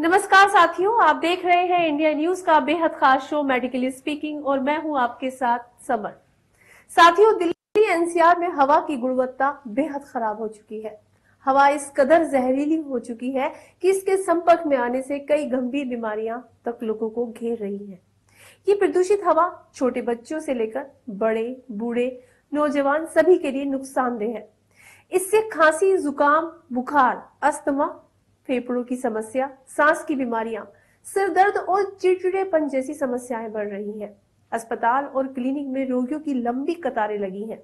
नमस्कार साथियों, आप देख रहे हैं इंडिया न्यूज का बेहद खास शो मेडिकली स्पीकिंग और मैं हूं आपके साथ समर। साथियों, दिल्ली एनसीआर में हवा की गुणवत्ता बेहद खराब हो चुकी है। हवा इस कदर जहरीली हो चुकी है कि इसके संपर्क में आने से कई गंभीर बीमारियां तक लोगों को घेर रही हैं। ये प्रदूषित हवा छोटे बच्चों से लेकर बड़े, बूढ़े, नौजवान सभी के लिए नुकसानदेह है। इससे खांसी, जुकाम, बुखार, अस्थमा, फेफड़ों की समस्या, सांस की बीमारियां, सिर दर्द और चिड़चिड़ेपन जैसी समस्याएं बढ़ रही हैं। अस्पताल और क्लिनिक में रोगियों की लंबी कतारें लगी हैं।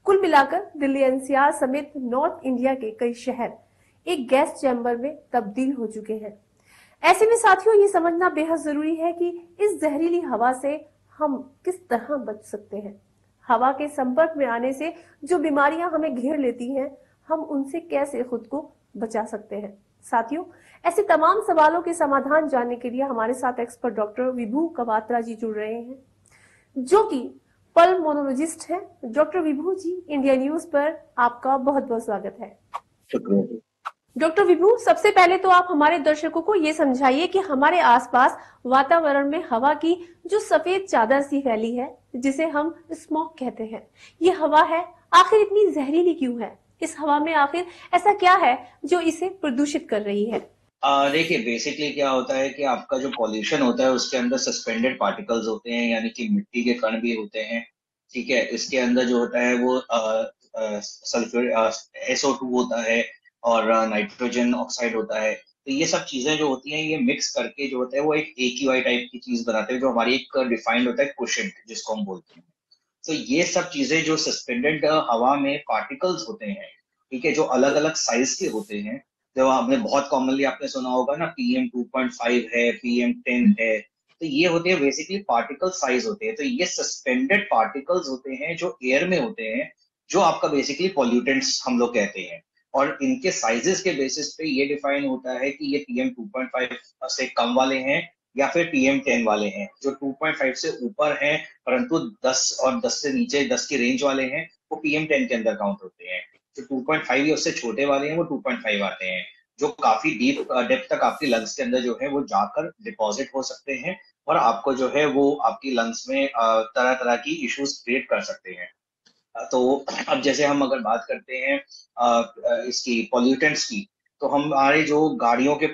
कुल मिलाकर दिल्ली एनसीआर समेत नॉर्थ इंडिया के कई शहर एक गैस चैम्बर में तब्दील हो चुके हैं। ऐसे में साथियों, ये समझना बेहद जरूरी है कि इस जहरीली हवा से हम किस तरह बच सकते हैं। हवा के संपर्क में आने से जो बीमारियां हमें घेर लेती हैं, हम उनसे कैसे खुद को बचा सकते हैं। साथियों, ऐसे तमाम सवालों के समाधान जानने के लिए हमारे साथ एक्सपर्ट डॉक्टर विभू कवात्रा जी जुड़ रहे हैं, जो कि पल्मोनोलॉजिस्ट हैं। डॉक्टर विभू जी, इंडिया न्यूज पर आपका बहुत बहुत स्वागत है। शुक्रिया। डॉक्टर विभू, सबसे पहले तो आप हमारे दर्शकों को ये समझाइए कि हमारे आसपास वातावरण में हवा की जो सफेद चादर सी फैली है, जिसे हम स्मॉग कहते हैं, ये हवा है, आखिर इतनी जहरीली क्यों है? इस हवा में आखिर ऐसा क्या है जो इसे प्रदूषित कर रही है? देखिए, बेसिकली क्या होता है कि आपका जो पॉल्यूशन होता है उसके अंदर सस्पेंडेड पार्टिकल्स होते हैं, यानी कि मिट्टी के कण भी होते हैं। ठीक है, इसके अंदर जो होता है वो सल्फर SO2 होता है और नाइट्रोजन ऑक्साइड होता है। तो ये सब चीजें जो होती हैं ये मिक्स करके जो होता है वो एक AQI टाइप की चीज बनाते हैं, जो हमारी एक डिफाइंड होता है क्वोशेंट, जिसको हम बोलते हैं। तो ये सब चीजें जो सस्पेंडेड हवा में पार्टिकल्स होते हैं, ठीक है, जो अलग अलग साइज के होते हैं। जो आपने बहुत कॉमनली आपने सुना होगा ना, PM2.5 है, PM10 है। तो ये होते हैं बेसिकली पार्टिकल साइज होते हैं। तो ये सस्पेंडेड पार्टिकल्स होते हैं जो एयर में होते हैं, जो आपका बेसिकली पॉल्यूटेंट्स हम लोग कहते हैं। और इनके साइजेस के बेसिस पे ये डिफाइन होता है कि ये PM2.5 से कम वाले हैं या फिर PM10 वाले हैं। जो 2.5 से ऊपर हैं परंतु 10 और 10 से नीचे 10 की रेंज वाले हैं, वो PM10 के अंदर काउंट होते हैं। जो 2.5 या उससे छोटे वाले हैं वो 2.5 आते हैं, जो काफी डीप डेप्थ तक आपकी लंग्स के अंदर जो है वो जाकर डिपॉजिट हो सकते हैं और आपको जो है वो आपकी लंग्स में तरह तरह की इश्यूज क्रिएट कर सकते हैं। तो अब जैसे हम अगर बात करते हैं इसकी पॉल्यूटेंट्स की, तो हमारे जो गाड़ियों के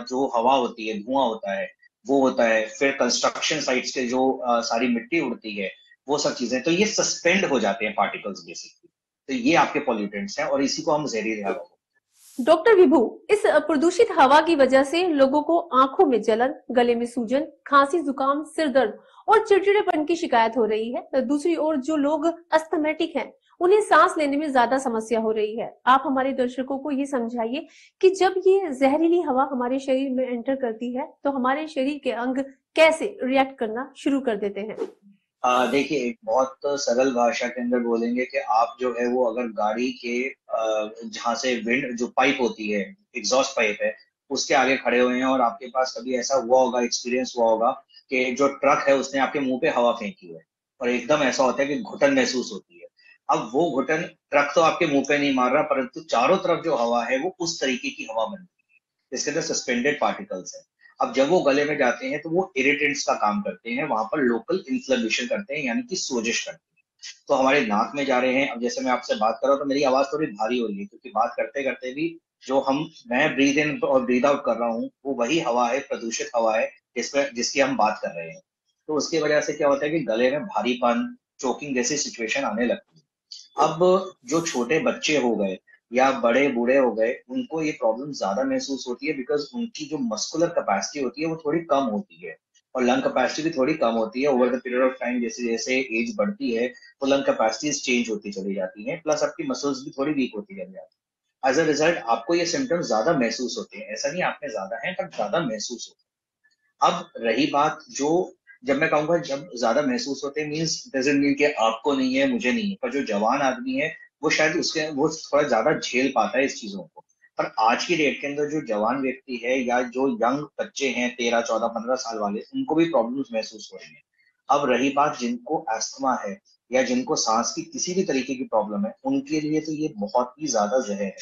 जो हवा होती है, धुआं होता है, वो होता है। फिर कंस्ट्रक्शन साइट्स के जो सारी मिट्टी उड़ती है, वो सब चीजें, तो ये सस्पेंड हो जाते हैं पार्टिकल्स बेसिकली। तो ये आपके पॉल्यूटेंट्स हैं और इसी को हम जहरीली हवा बोलते डॉक्टर विभू, इस प्रदूषित हवा की वजह से लोगों को आंखों में जलन, गले में सूजन, खांसी, जुकाम, सिर दर्द और चिड़चिड़ेपन की शिकायत हो रही है। दूसरी ओर जो लोग अस्थमैटिक हैं, उन्हें सांस लेने में ज्यादा समस्या हो रही है। आप हमारे दर्शकों को ये समझाइए कि जब ये जहरीली हवा हमारे शरीर में एंटर करती है, तो हमारे शरीर के अंग कैसे रिएक्ट करना शुरू कर देते हैं। देखिए, एक बहुत सरल भाषा के अंदर बोलेंगे कि आप जो है वो अगर गाड़ी के जहाँ से विंड जो पाइप होती है, एग्जॉस्ट पाइप है, उसके आगे खड़े हुए हैं और आपके पास कभी ऐसा हुआ होगा, एक्सपीरियंस हुआ होगा कि जो ट्रक है उसने आपके मुंह पे हवा फेंकी है और एकदम ऐसा होता है कि घुटन महसूस होती है। अब वो घुटन, ट्रक तो आपके मुंह पे नहीं मार रहा, परंतु चारों तरफ जो हवा है वो उस तरीके की हवा बनती है, जिसके अंदर सस्पेंडेड पार्टिकल्स है। अब जब वो गले में जाते हैं तो वो इरिटेंट्स का काम करते हैं, वहां पर लोकल इन्फ्लेमेशन करते हैं, यानी कि सोजिश करते हैं। तो हमारे नाक में जा रहे हैं। अब जैसे मैं आपसे बात कर रहा हूँ तो मेरी आवाज थोड़ी भारी हो रही है, क्योंकि बात करते करते भी जो मैं ब्रीद इन और ब्रीद आउट कर रहा हूँ वो वही हवा है, प्रदूषित हवा है, जिसकी हम बात कर रहे हैं। तो उसकी वजह से क्या होता है कि गले में भारीपन, चोकिंग जैसी सिचुएशन आने लगती है। अब जो छोटे बच्चे हो गए या बड़े बूढ़े हो गए, उनको ये प्रॉब्लम ज्यादा महसूस होती है, बिकॉज उनकी जो मस्कुलर कैपेसिटी होती है वो थोड़ी कम होती है और लंग कैपेसिटी भी थोड़ी कम होती है। Over the period of time जैसे जैसे एज बढ़ती है तो लंग कैपेसिटीज चेंज होती चली जाती हैं, प्लस आपकी मसल्स भी थोड़ी वीक होती चली जाती है। एज अ रिजल्ट आपको ये सिम्टम्स ज्यादा महसूस होते हैं। ऐसा नहीं आप में ज्यादा है, पर ज्यादा महसूस होते हैं। अब रही बात जो, जब मैं कहूंगा जब ज्यादा महसूस होते हैं, मीन्स डजंट मीन कि आपको नहीं है, मुझे नहीं है, पर जो जवान आदमी है वो शायद उसके वो थोड़ा ज्यादा झेल पाता है इस चीजों को। पर आज की डेट के अंदर जो जवान व्यक्ति है या जो यंग बच्चे हैं, 13 14 15 साल वाले, उनको भी प्रॉब्लम्स महसूस हो रही है। अब रही बात जिनको एस्थमा है या जिनको सांस की किसी भी तरीके की प्रॉब्लम है, उनके लिए तो ये बहुत ही ज्यादा जहर है।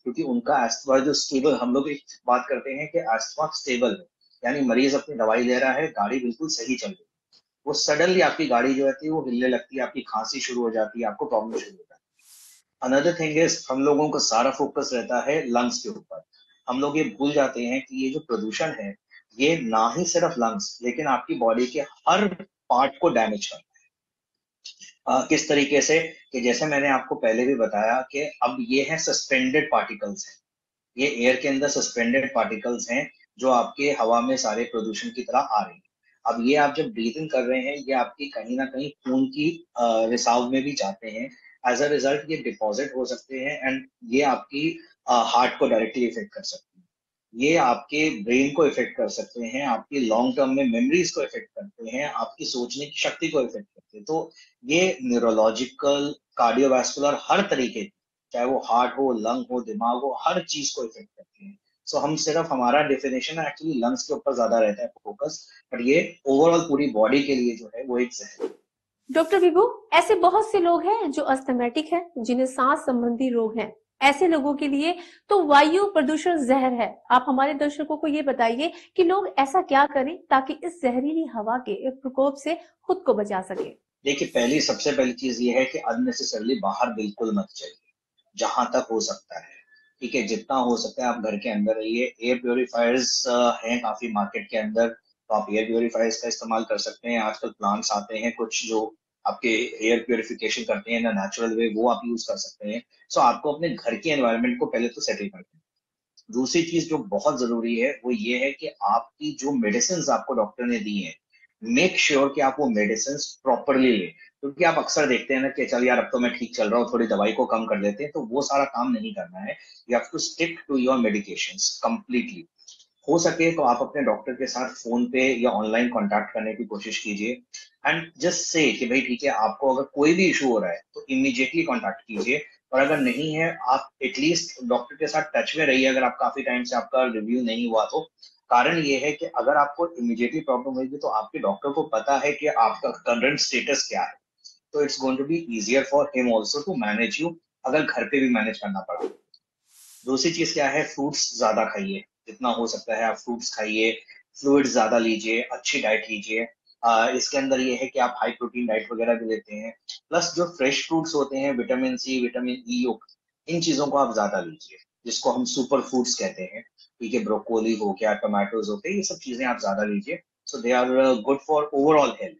क्योंकि उनका अस्थमा जो स्टेबल, हम लोग एक बात करते हैं कि अस्थमा स्टेबल है, यानी मरीज अपनी दवाई ले रहा है, गाड़ी बिल्कुल सही चल रही है, वो सडनली आपकी गाड़ी जो रहती है वो हिलने लगती है, आपकी खांसी शुरू हो जाती है, आपको प्रॉब्लम शुरू हो जाती है। अनदर थिंग इज, हम लोगों का सारा फोकस रहता है लंग्स के ऊपर। हम लोग ये भूल जाते हैं कि ये जो प्रदूषण है, ये ना ही सिर्फ लंग्स लेकिन आपकी बॉडी के हर पार्ट को डैमेज करता है। किस तरीके से, कि जैसे मैंने आपको पहले भी बताया कि अब ये है सस्पेंडेड पार्टिकल्स हैं, ये एयर के अंदर सस्पेंडेड पार्टिकल्स हैं जो आपके हवा में सारे प्रदूषण की तरह आ रहे हैं। अब ये आप जब ब्रीथिंग कर रहे हैं, ये आपकी कहीं ना कहीं खून की रिसाव में भी जाते हैं। एज अ रिजल्ट ये डिपॉजिट हो सकते हैं एंड ये आपकी हार्ट को डायरेक्टली इफेक्ट कर सकते हैं, ये आपके ब्रेन को इफेक्ट कर सकते हैं, आपकी लॉन्ग टर्म में मेमोरीज को इफेक्ट करते हैं, आपकी सोचने की शक्ति को इफेक्ट करते हैं। तो ये न्यूरोलॉजिकल, कार्डियोवास्कुलर, हर तरीके, चाहे वो हार्ट हो, लंग हो, दिमाग हो, हर चीज को इफेक्ट करते हैं। सो हम सिर्फ, हमारा डेफिनेशन एक्चुअली लंग्स के ऊपर ज्यादा रहता है फोकस, बट ये ओवरऑल पूरी बॉडी के लिए जो है वो एक जहर है। डॉक्टर विभू, ऐसे बहुत से लोग हैं जो अस्थमैटिक हैं, जिन्हें सांस संबंधी रोग हैं। ऐसे लोगों के लिए तो वायु प्रदूषण जहर है। आप हमारे दर्शकों को ये बताइए कि लोग ऐसा क्या करें ताकि इस जहरीली हवा के प्रकोप से खुद को बचा सके। देखिए, सबसे पहली चीज ये है कि अननेसेसरली बाहर बिल्कुल मत जाइए, जहां तक हो सकता है। ठीक है, जितना हो सकता है आप घर के अंदर रहिए। एयर प्योरीफायर्स हैं काफी मार्केट के अंदर, तो आप एयर प्योरीफायर्स का इस्तेमाल कर सकते हैं। आजकल प्लांट्स आते हैं कुछ जो आपके एयर प्योरिफिकेशन करते हैं ना नेचुरल वे, वो आप यूज कर सकते हैं। सो आपको अपने घर के एनवायरनमेंट को पहले तो सेटल करते हैं। दूसरी चीज जो बहुत जरूरी है वो ये है कि आपकी जो मेडिसिन आपको डॉक्टर ने दी है, मेक श्योर कि आप वो मेडिसिन प्रॉपरली लें। क्योंकि आप अक्सर देखते हैं ना कि चल यार अब तो मैं ठीक चल रहा हूँ, थोड़ी दवाई को कम कर लेते हैं, तो वो सारा काम नहीं करना है। You have to stick to your medications completely. हो सके तो आप अपने डॉक्टर के साथ फोन पे या ऑनलाइन कांटेक्ट करने की कोशिश कीजिए एंड जस्ट से कि भाई ठीक है, आपको अगर कोई भी इशू हो रहा है तो इमीडिएटली कांटेक्ट कीजिए। और अगर नहीं है, आप एटलीस्ट डॉक्टर के साथ टच में रहिए अगर आप काफी टाइम से आपका रिव्यू नहीं हुआ तो। कारण ये है कि अगर आपको इमीडिएटली प्रॉब्लम होगी तो आपके डॉक्टर को पता है कि आपका करंट स्टेटस क्या है, तो it's going to be easier for him also to manage you, अगर घर पे भी मैनेज करना पड़ा। दूसरी चीज क्या है, फ्रूट्स ज्यादा खाइए, जितना हो सकता है आप फ्रूट्स खाइए, फ्लूइड्स ज्यादा लीजिए, अच्छी डाइट लीजिए। इसके अंदर ये है कि आप हाई प्रोटीन डाइट वगैरह भी लेते हैं, प्लस जो फ्रेश फ्रूट्स होते हैं, विटामिन सी, विटामिन ई, इन चीजों को आप ज्यादा लीजिए, जिसको हम सुपर फूड्स कहते हैं। ठीक है, ब्रोकोली हो गया, टमाटोज हो गए, ये सब चीजें आप ज्यादा लीजिए। So they are good for overall health.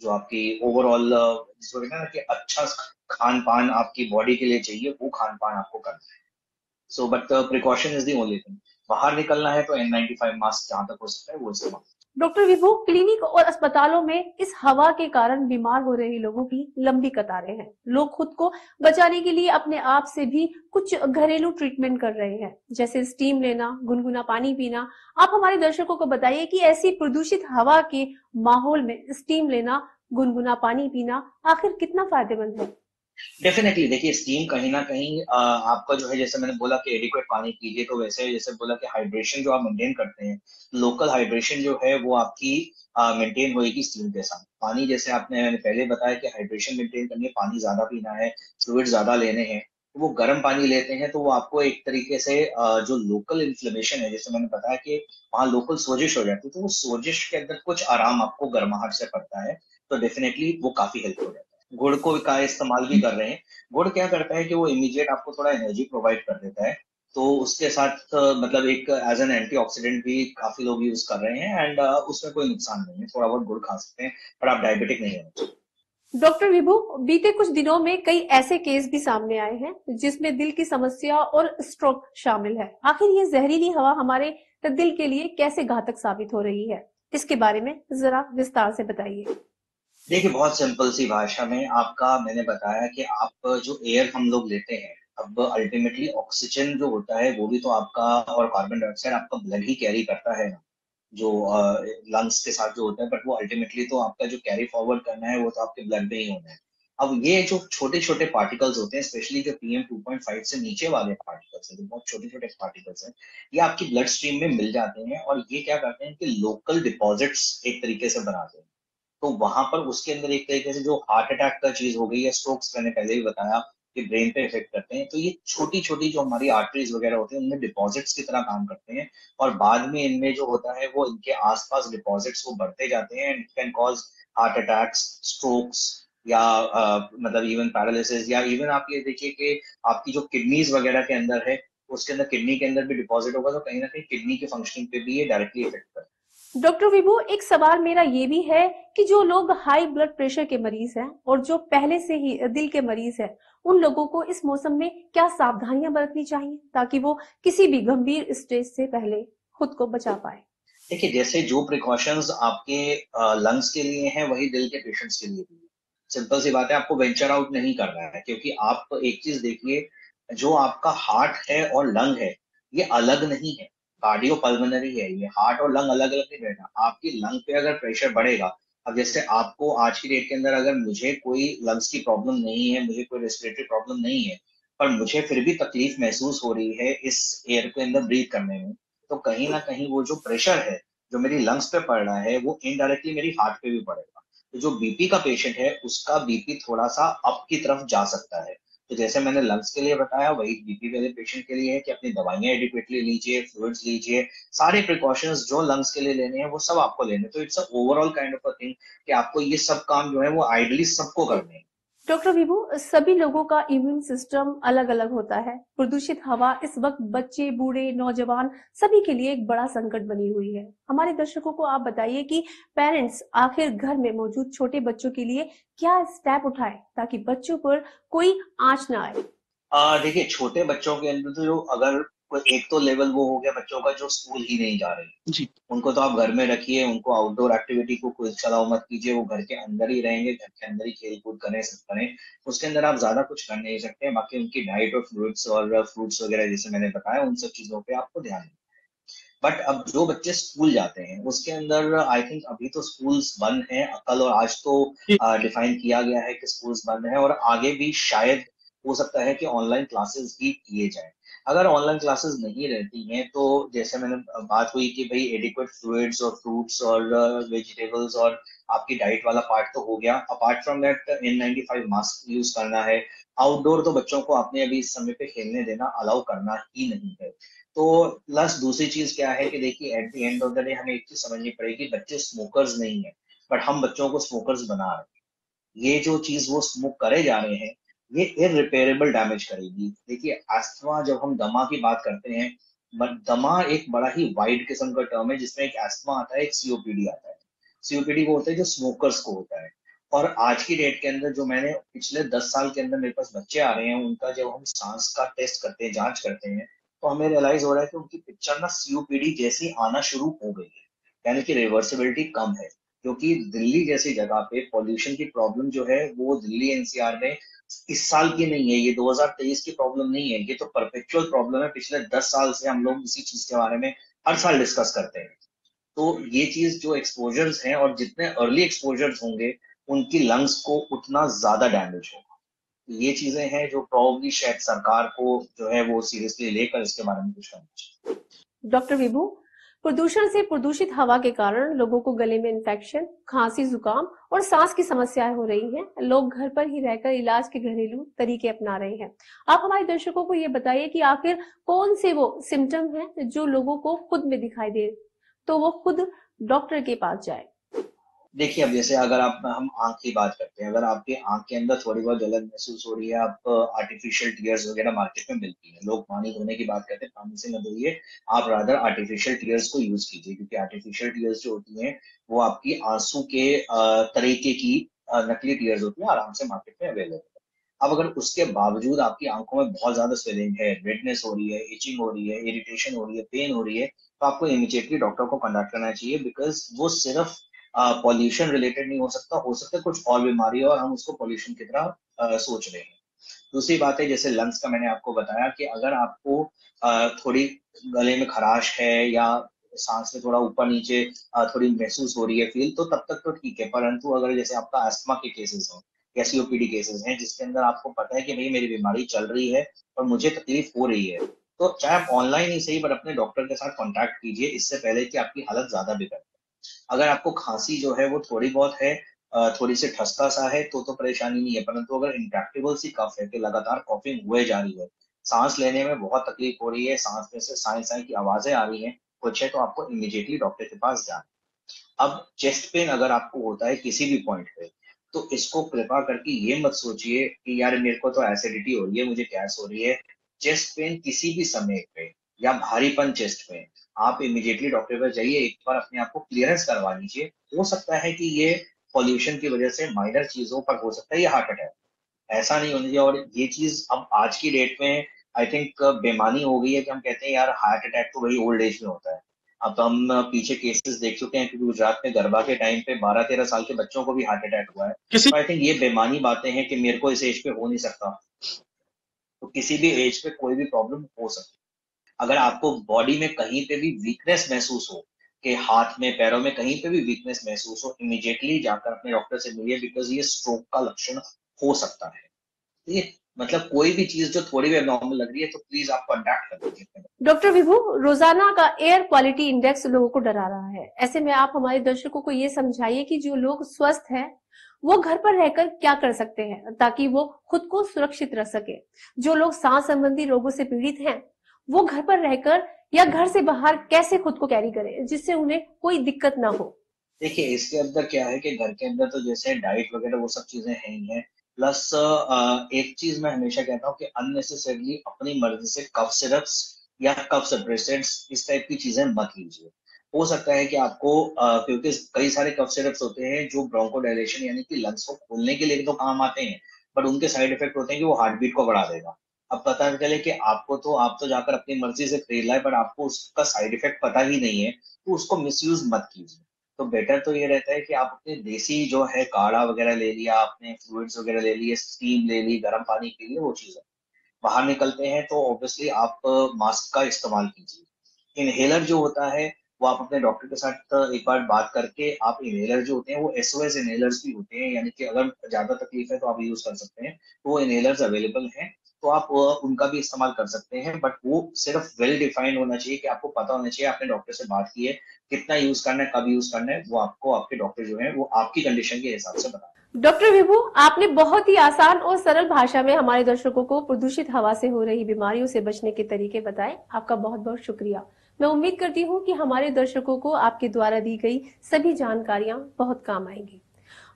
जो आपकी ओवरऑल जिसको कहते हैं ना कि अच्छा खान पान आपकी बॉडी के लिए चाहिए, वो खान पान आपको करना है। So but precaution is the only thing. बाहर निकलना है तो N95 मास्क जहां तक हो सकता है वो इस्तेमाल। डॉक्टर विभू, क्लिनिक और अस्पतालों में इस हवा के कारण बीमार हो रहे लोगों की लंबी कतारें हैं। लोग खुद को बचाने के लिए अपने आप से भी कुछ घरेलू ट्रीटमेंट कर रहे हैं, जैसे स्टीम लेना, गुनगुना पानी पीना। आप हमारे दर्शकों को बताइए कि ऐसी प्रदूषित हवा के माहौल में स्टीम लेना, गुनगुना पानी पीना आखिर कितना फायदेमंद है। डेफिनेटली, देखिए स्टीम कहीं ना कहीं आपका जो है, जैसे मैंने बोला कि एडिक्वेट पानी पीजिए, तो वैसे जैसे बोला कि हाइड्रेशन जो आप मेंटेन करते हैं, लोकल हाइड्रेशन जो है वो आपकी मेंटेन होएगी स्टीम के साथ। पानी, जैसे आपने मैंने पहले बताया कि हाइड्रेशन मेंटेन करनी है, पानी ज्यादा पीना है, फ्लूइड ज्यादा लेने हैं। तो वो गर्म पानी लेते हैं तो वो आपको एक तरीके से जो लोकल इन्फ्लेमेशन है, जैसे मैंने बताया कि वहाँ लोकल सोजिश हो जाती है, तो वो सोजिश के अंदर कुछ आराम आपको गर्माहट से पड़ता है, तो डेफिनेटली वो काफी हेल्प हो जाता है। गुड़ को का इस्तेमाल भी कर रहे हैं। गुड़ क्या करता है कि वो इमीडिएट आपको थोड़ा एनर्जी प्रोवाइड कर देता है, तो उसके साथ मतलब एक एज एन एंटीऑक्सीडेंट भी काफी लोग यूज कर रहे हैं एंड उसमें कोई नुकसान नहीं है, थोड़ा बहुत गुड़ खा सकते हैं, पर आप डायबिटिक नहीं होना चाहिए। डॉक्टर विभू, बीते कुछ दिनों में कई ऐसे केस भी सामने आए हैं जिसमें दिल की समस्या और स्ट्रोक शामिल है। आखिर ये जहरीली हवा हमारे दिल के लिए कैसे घातक साबित हो रही है, इसके बारे में जरा विस्तार से बताइए। देखिए, बहुत सिंपल सी भाषा में आपका मैंने बताया कि आप जो एयर हम लोग लेते हैं, अब अल्टीमेटली ऑक्सीजन जो होता है वो भी तो आपका, और कार्बन डाइऑक्साइड आपका ब्लड ही कैरी करता है ना, जो लंग्स के साथ जो होता है, बट वो अल्टीमेटली तो आपका जो कैरी फॉरवर्ड करना है वो तो आपके ब्लड में ही होना है। अब ये जो छोटे छोटे पार्टिकल्स होते हैं, स्पेशली जो PM 2.5 से नीचे वाले पार्टिकल्स हैं, जो बहुत छोटे छोटे पार्टिकल्स हैं, ये आपकी ब्लड स्ट्रीम में मिल जाते हैं और ये क्या करते हैं कि लोकल डिपॉजिट्स एक तरीके से बनाते हैं। तो वहां पर उसके अंदर एक तरीके से जो हार्ट अटैक का चीज हो गई या स्ट्रोक्स, मैंने पहले ही बताया आपके ब्रेन पे इफेक्ट करते हैं। तो ये छोटी छोटी जो हमारी आर्टरीज वगैरह होते हैं उनमें डिपॉजिट्स की तरह काम करते हैं, और बाद में इनमें जो होता है वो इनके आसपास डिपॉजिट्स वो बढ़ते जाते हैं and can cause heart attacks, strokes, या मतलब इवन पैरालिसिस, या इवन आप ये देखिए कि आपकी जो किडनीज वगैरह के अंदर है, उसके अंदर किडनी के अंदर भी डिपॉजिट होगा, तो कहीं ना कहीं किडनी की फंक्शनिंग पे भी ये डायरेक्टली इफेक्ट करता है। डॉक्टर विभू, एक सवाल मेरा ये भी है कि जो लोग हाई ब्लड प्रेशर के मरीज हैं और जो पहले से ही दिल के मरीज हैं, उन लोगों को इस मौसम में क्या सावधानियां बरतनी चाहिए ताकि वो किसी भी गंभीर स्टेज से पहले खुद को बचा पाए? देखिए, जैसे जो प्रिकॉशंस आपके लंग्स के लिए हैं वही दिल के पेशेंट्स के लिए भी है। सिंपल सी बात है, आपको वेंचर आउट नहीं करना है, क्योंकि आप एक चीज देखिए, जो आपका हार्ट है और लंग है ये अलग नहीं है, कार्डियो पल्मोनरी है, ये हार्ट और लंग अलग अलग नहीं रहना। आपकी लंग पे अगर प्रेशर बढ़ेगा, अब जैसे आपको आज की डेट के अंदर अगर मुझे कोई लंग्स की प्रॉब्लम नहीं है, मुझे कोई रेस्पिरेटरी प्रॉब्लम नहीं है, पर मुझे फिर भी तकलीफ महसूस हो रही है इस एयर के अंदर ब्रीथ करने में, तो कहीं ना कहीं वो जो प्रेशर है जो मेरी लंग्स पे पड़ रहा है वो इनडायरेक्टली मेरी हार्ट पे भी पड़ेगा। तो जो बीपी का पेशेंट है उसका बीपी थोड़ा सा अप की तरफ जा सकता है। तो जैसे मैंने लंग्स के लिए बताया, वही बीपी वाले पेशेंट के लिए है कि अपनी दवाइयां एडिक्वेटली लीजिए, फ्लूइड्स लीजिए, सारे प्रिकॉशंस जो लंग्स के लिए लेने हैं वो सब आपको लेने। तो it's a overall kind of a thing कि आपको ये सब काम जो है वो आइडली सबको करने हैं। डॉक्टर विभू, सभी लोगों का इम्यून सिस्टम अलग अलग होता है। प्रदूषित हवा इस वक्त बच्चे, बूढ़े, नौजवान सभी के लिए एक बड़ा संकट बनी हुई है। हमारे दर्शकों को आप बताइए कि पेरेंट्स आखिर घर में मौजूद छोटे बच्चों के लिए क्या स्टेप उठाए ताकि बच्चों पर कोई आंच ना आए। देखिए, छोटे बच्चों के अंदर तो जो अगर कोई एक तो लेवल वो हो गया बच्चों का जो स्कूल ही नहीं जा रहे जी, उनको तो आप घर में रखिए, उनको आउटडोर एक्टिविटी को कोई चलाओ मत कीजिए, वो घर के अंदर ही रहेंगे, घर के अंदर ही खेल कूद करें, सब करें। उसके अंदर आप ज्यादा कुछ कर नहीं सकते, बाकी उनकी डाइट और फ्लूइड्स और फ्रूट्स वगैरह जैसे मैंने बताया उन सब चीजों पे आपको ध्यान दें। बट अब जो बच्चे स्कूल जाते हैं उसके अंदर आई थिंक अभी तो स्कूल्स बंद हैं, कल और आज तो डिफाइन किया गया है कि स्कूल्स बंद हैं, और आगे भी शायद हो सकता है कि ऑनलाइन क्लासेस भी किए जाएं। अगर ऑनलाइन क्लासेस नहीं रहती हैं तो जैसे मैंने बात हुई कि भाई एडिक्वेट फ्लूइड्स और फ्रूट्स और वेजिटेबल्स और आपकी डाइट वाला पार्ट तो हो गया। Apart from that N95 mask use करना है। आउटडोर तो बच्चों को आपने अभी इस समय पे खेलने देना अलाउ करना ही नहीं है। तो प्लस दूसरी चीज क्या है कि देखिए, at the end of the day हमें एक चीज समझनी पड़ेगी, बच्चे स्मोकर्स नहीं है, बट हम बच्चों को स्मोकर्स बना रहे हैं। ये जो चीज वो स्मोक करे जा रहे हैं ये इरिपेयरेबल डैमेज करेगी। देखिए, अस्थमा जब हम दमा की बात करते हैं, बट दमा एक बड़ा ही वाइड किस्म का टर्म है जिसमें एक अस्थमा आता है, एक सीओपीडी आता है। सीओपीडी वो होता है जो स्मोकर्स को होता है। और आज की डेट के अंदर जो मैंने पिछले 10 साल के अंदर मेरे पास बच्चे आ रहे हैं, उनका जब हम सांस का टेस्ट करते हैं, जांच करते हैं, तो हमें रियलाइज हो रहा है कि उनकी पिक्चर ना सीओपीडी जैसी आना शुरू हो गई है, यानी कि रिवर्सिबिलिटी कम है। क्योंकि दिल्ली जैसी जगह पे पॉल्यूशन की प्रॉब्लम जो है वो दिल्ली एनसीआर में इस साल की नहीं है, ये 2023 की प्रॉब्लम नहीं है, ये तो परपेचुअल प्रॉब्लम है। पिछले 10 साल से हम लोग इसी चीज के बारे में हर साल डिस्कस करते हैं। तो ये चीज जो एक्सपोजर्स हैं और जितने अर्ली एक्सपोजर्स होंगे उनकी लंग्स को उतना ज्यादा डैमेज होगा। ये चीजें हैं जो प्रॉब्ली शायद सरकार को जो है वो सीरियसली लेकर इसके बारे में कुछ करना चाहिए। डॉक्टर विभू, प्रदूषण से प्रदूषित हवा के कारण लोगों को गले में इन्फेक्शन, खांसी, जुकाम और सांस की समस्याएं हो रही हैं। लोग घर पर ही रहकर इलाज के घरेलू तरीके अपना रहे हैं। आप हमारे दर्शकों को ये बताइए कि आखिर कौन से वो सिम्टम हैं जो लोगों को खुद में दिखाई दे, तो वो खुद डॉक्टर के पास जाए। देखिए, अब जैसे अगर आप हम आंख की बात करते हैं, अगर आपकी आंख के अंदर थोड़ी बहुत जलन महसूस हो रही है, आप आर्टिफिशियल टीयर्स वगैरह मार्केट में मिलती है, लोग पानी धोने की बात करते हैं, पानी से मत धोइए, आप रादर आर्टिफिशियल टीयर्स को यूज कीजिए, क्योंकि आर्टिफिशियल टीयर्स जो होती हैं वो आपकी आंसू के तरीके की नकली टीयर्स होती हैं, आराम से मार्केट में अवेलेबल है। अब अगर उसके बावजूद आपकी आंखों में बहुत ज्यादा स्वेलिंग है, रेडनेस हो रही है, इचिंग हो रही है, इरिटेशन हो रही है, पेन हो रही है, तो आपको इमीडिएटली डॉक्टर को कंडक्ट करना चाहिए, बिकॉज वो सिर्फ पॉल्यूशन रिलेटेड नहीं हो सकता है कुछ और बीमारी है और हम उसको पॉल्यूशन की तरह सोच रहे हैं। दूसरी बात है, जैसे लंग्स का मैंने आपको बताया कि अगर आपको थोड़ी गले में खराश है या सांस में थोड़ा ऊपर नीचे थोड़ी महसूस हो रही है फील, तो तब तक तो ठीक है। परंतु अगर जैसे आपका अस्थमा के केसेस हैं या सीओपीडी केसेस हैं जिसके अंदर आपको पता है कि भाई मेरी बीमारी चल रही है और मुझे तकलीफ हो रही है, तो चाहे आप ऑनलाइन ही सही, पर अपने डॉक्टर के साथ कॉन्टैक्ट कीजिए इससे पहले कि आपकी हालत ज्यादा बिगड़े। अगर आपको खांसी जो है वो थोड़ी बहुत है, थोड़ी सी ठसका सा है तो परेशानी नहीं है, परंतु अगर इंट्रैक्टेबल सी कफ है कि लगातार कॉफिंग हुए जा रही है, सांस लेने में बहुत तकलीफ हो रही है, सांस में से साई साई की आवाजें आ रही हैं कुछ है, तो आपको इमीडिएटली डॉक्टर के पास जाना। अब चेस्ट पेन अगर आपको होता है किसी भी पॉइंट पे, तो इसको कृपा करके ये मत सोचिए कि यार मेरे को तो एसिडिटी हो रही है, मुझे गैस हो रही है। चेस्ट पेन किसी भी समय पे या भारीपन चेस्ट में, आप इमीडिएटली डॉक्टर के पास जाइए, एक बार अपने आप को क्लियरेंस करवा लीजिए। हो सकता है कि ये पॉल्यूशन की वजह से माइनर चीजों पर हो सकता है ये हार्ट अटैक, ऐसा नहीं होना चाहिए। और ये चीज अब आज की डेट में आई थिंक बेमानी हो गई है कि हम कहते हैं यार हार्ट अटैक तो वही ओल्ड एज में होता है। अब तो हम पीछे केसेस देख चुके हैं कि गुजरात में गरबा के टाइम पे 12-13 साल के बच्चों को भी हार्ट अटैक हुआ है। किसी तो आई थिंक ये बेमानी बातें हैं कि मेरे को इस एज पे हो नहीं सकता, तो किसी भी एज पे कोई भी प्रॉब्लम हो सकती है। अगर आपको बॉडी में कहीं पे भी वीकनेस महसूस हो, कि हाथ में पैरों में कहीं पे भी वीकनेस महसूस हो, इमीडिएटली जाकर अपने डॉक्टर से मिलिए, बिकॉज ये स्ट्रोक का लक्षण हो सकता है। ये मतलब कोई भी चीज जो थोड़ी भी एबनॉर्मल लग रही है तो प्लीज आप कॉन्टैक्ट कर लीजिए। डॉक्टर विभू, रोजाना का एयर क्वालिटी इंडेक्स लोगों को डरा रहा है। ऐसे में आप हमारे दर्शकों को ये समझाइए कि जो लोग स्वस्थ हैं वो घर पर रहकर क्या कर सकते हैं ताकि वो खुद को सुरक्षित रख सके। जो लोग सांस संबंधी रोगों से पीड़ित हैं वो घर पर रहकर या घर से बाहर कैसे खुद को कैरी करें जिससे उन्हें कोई दिक्कत ना हो। देखिए इसके अंदर क्या है कि घर के अंदर तो जैसे डाइट वगैरह वो सब चीजें हैं ही हैं, प्लस एक चीज मैं हमेशा कहता हूँ कि अननेसेसरली अपनी मर्जी से कफ सिरप्स या कफ सप्रेसेंट्स इस टाइप की चीजें मत लीजिए। हो सकता है कि आपको क्योंकि कई सारे कफ सिरप्स होते हैं जो ब्रोंकोडायलेशन यानी कि लंग्स को खोलने के लिए तो काम आते हैं, बट उनके साइड इफेक्ट होते हैं कि वो हार्ट बीट को बढ़ा देगा। अब पता चले कि आप तो जाकर अपनी मर्जी से खरीद लाए, बट आपको उसका साइड इफेक्ट पता ही नहीं है, तो उसको मिसयूज मत कीजिए। तो बेटर तो ये रहता है कि आप अपने देसी जो है काढ़ा वगैरह ले लिया, आपने फ्लूइड्स वगैरह ले लिए, स्टीम ले ली, गर्म पानी पी लिया, वो चीजें। बाहर निकलते हैं तो ऑब्वियसली आप मास्क का इस्तेमाल कीजिए। इनहेलर जो होता है वो आप अपने डॉक्टर के साथ एक बार बात करके, आप इनहेलर जो होते हैं वो एसओएस इनहेलर्स भी होते हैं, यानी कि अगर ज्यादा तकलीफ है तो आप यूज कर सकते हैं, तो वो इनहेलर्स अवेलेबल हैं, तो आप उनका भी इस्तेमाल कर सकते हैं। बट वो सिर्फ वेल डिफाइंड होना चाहिए, कि आपको पता होना चाहिए आपने डॉक्टर से बात की है, कितना यूज करना है, कब यूज करना है, वो आपको आपके डॉक्टर जो है वो आपकी कंडीशन के हिसाब से बता। डॉक्टर विभू, आपने बहुत ही आसान और सरल भाषा में हमारे दर्शकों को प्रदूषित हवा से हो रही बीमारियों से बचने के तरीके बताए। आपका बहुत बहुत शुक्रिया। मैं उम्मीद करती हूँ कि हमारे दर्शकों को आपके द्वारा दी गई सभी जानकारियां बहुत काम आएंगी।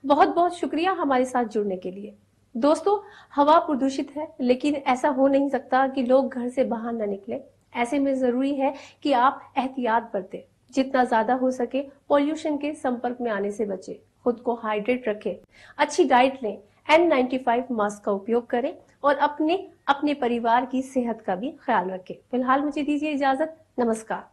बहुत बहुत शुक्रिया हमारे साथ जुड़ने के लिए। दोस्तों, हवा प्रदूषित है लेकिन ऐसा हो नहीं सकता कि लोग घर से बाहर न निकले। ऐसे में जरूरी है कि आप एहतियात बरतें, जितना ज्यादा हो सके पॉल्यूशन के संपर्क में आने से बचें, खुद को हाइड्रेट रखें, अच्छी डाइट लें, N95 मास्क का उपयोग करें और अपने परिवार की सेहत का भी ख्याल रखें। फिलहाल मुझे दीजिए इजाजत। नमस्कार।